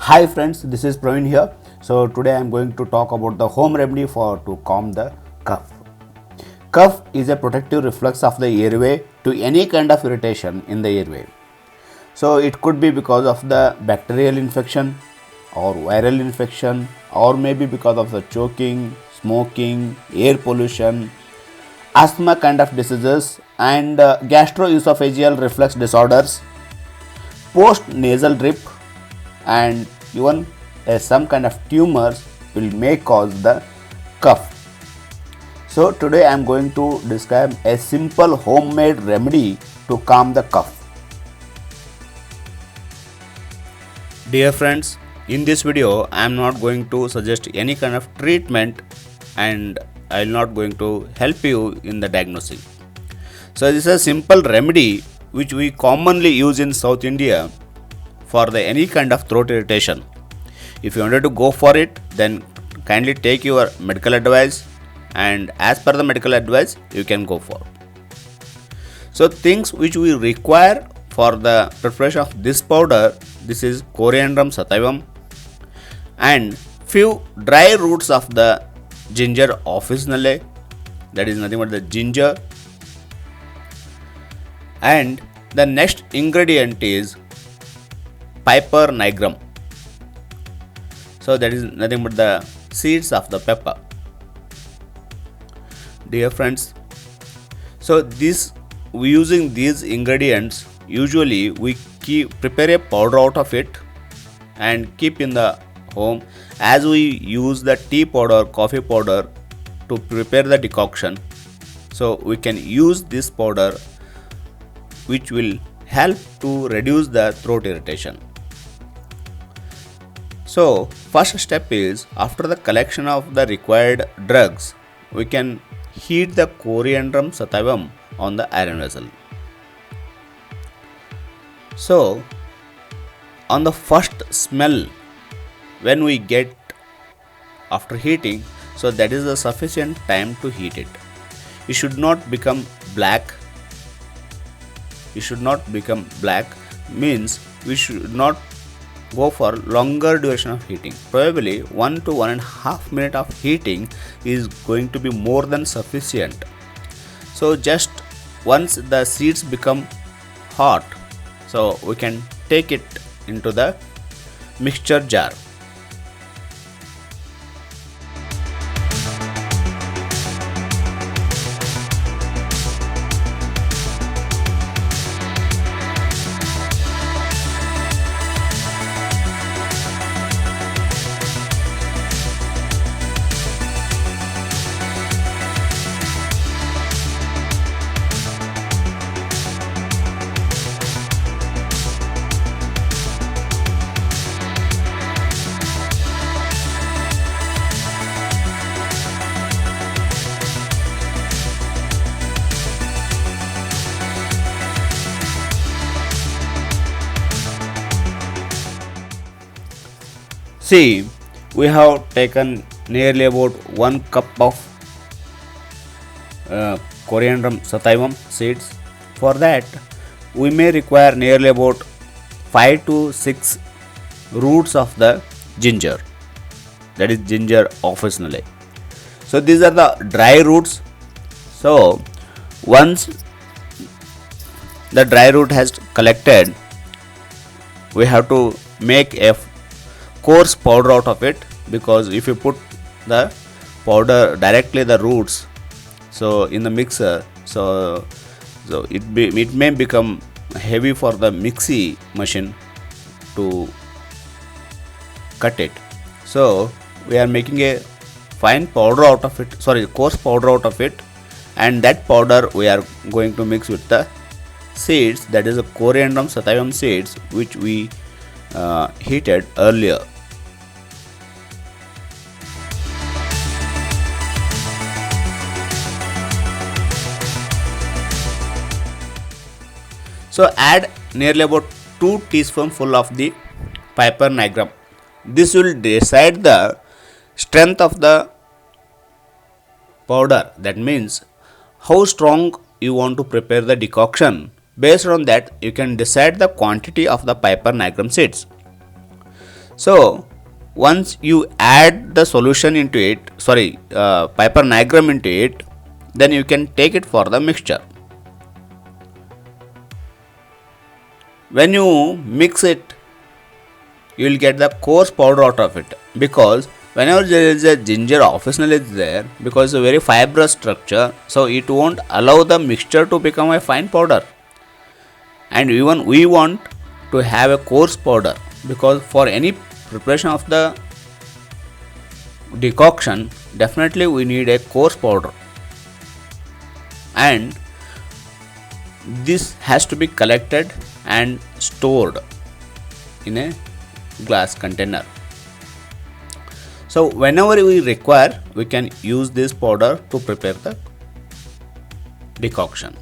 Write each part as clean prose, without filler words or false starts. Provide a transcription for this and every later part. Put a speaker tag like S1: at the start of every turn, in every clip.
S1: Hi friends, this is Praveen here. So today I am going to talk about the home remedy for to calm the cough. Cough is a protective reflex of the airway to any kind of irritation in the airway. So it could be because of the bacterial infection or viral infection, or maybe because of the choking, smoking, air pollution, asthma kind of diseases, and gastroesophageal reflux disorders, post nasal drip, and even some kind of tumors will may cause the cough. So today I am going to describe a simple homemade remedy to calm the cough. Dear friends, in this video I am not going to suggest any kind of treatment, and I will not going to help you in the diagnosing. So this is a simple remedy which we commonly use in South India for the any kind of throat irritation. If you wanted to go for it, then kindly take your medical advice, and as per the medical advice you can go for. So things which we require for the preparation of this powder, this is Coriandrum sativum and few dry roots of the ginger officinale, that is nothing but the ginger. And the next ingredient is Piper nigrum. So that is nothing but the seeds of the pepper. Dear friends, so this using these ingredients, usually we prepare a powder out of it and keep in the home, as we use the tea powder, coffee powder to prepare the decoction. So we can use this powder which will help to reduce the throat irritation. So first step is, after the collection of the required drugs, we can heat the Coriandrum sativum on the iron vessel. So on the first smell when we get after heating, so that is the sufficient time to heat it. It should not become black. It should not become black means we should not go for longer duration of heating. Probably 1 to 1.5 minutes of heating is going to be more than sufficient. So just once the seeds become hot, so we can take it into the mixture jar. See, we have taken nearly about 1 cup of Coriandrum sativum seeds. For that, we may require nearly about 5 to 6 roots of the ginger, that is ginger officinale. So these are the dry roots. So once the dry root has collected, we have to make a coarse powder out of it, because if you put the powder directly the roots so in the mixer, so it may become heavy for the mixie machine to cut it. So we are making a fine powder out of it, coarse powder out of it, and that powder we are going to mix with the seeds, that is the Coriandrum sativum seeds which we heated earlier. So add nearly about 2 teaspoonful of the Piper nigrum. This will decide the strength of the powder. That means how strong you want to prepare the decoction. Based on that, you can decide the quantity of the Piper nigrum seeds. So once you add the solution into it, Piper Nigrum into it, then you can take it for the mixture. When you mix it, you will get the coarse powder out of it, because whenever there is a ginger officinal is there, because it's a very fibrous structure, so it won't allow the mixture to become a fine powder. And even we want to have a coarse powder, because for any preparation of the decoction, definitely we need a coarse powder, and this has to be collected and stored in a glass container. So whenever we require, we can use this powder to prepare the decoction.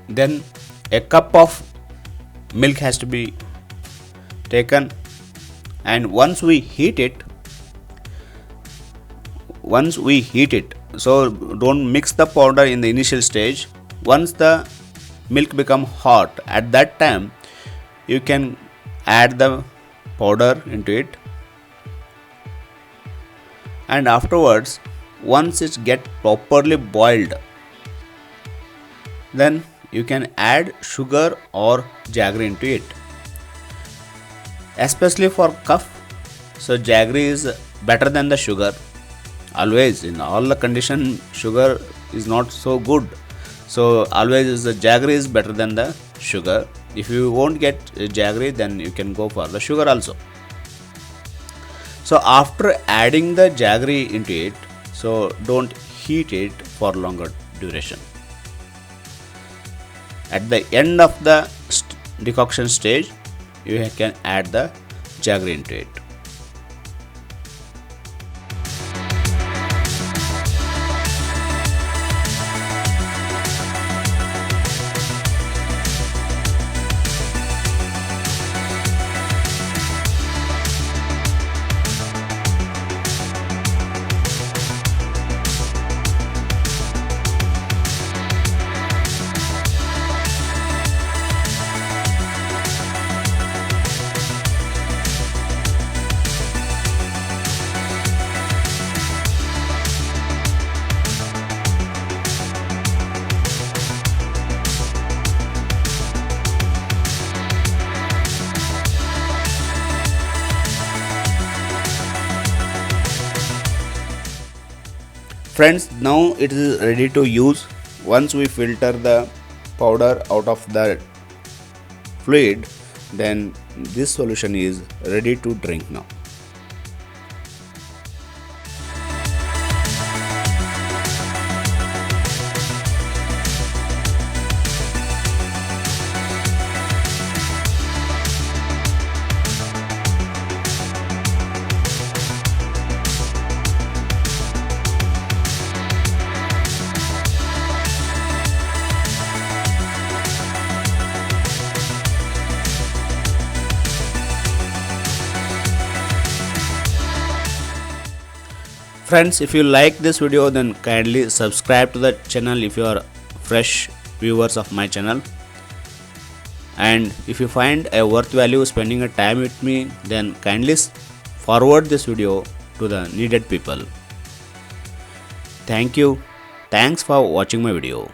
S1: Then a cup of milk has to be taken, and once we heat it, so don't mix the powder in the initial stage. Once the milk become hot, at that time you can add the powder into it, and afterwards, once it get properly boiled, then you can add sugar or jaggery into it. Especially for cough, so jaggery is better than the sugar. Always, in all the condition, sugar is not so good. So always the jaggery is better than the sugar. If you won't get jaggery, then you can go for the sugar also. So after adding the jaggery into it, so don't heat it for longer duration. At the end of the decoction stage, you can add the jaggery into it. Friends, now it is ready to use. Once we filter the powder out of the fluid, then this solution is ready to drink now. Friends, if you like this video, then kindly subscribe to the channel if you are fresh viewers of my channel. And if you find a worth value spending a time with me, then kindly forward this video to the needed people. Thank you. Thanks for watching my video.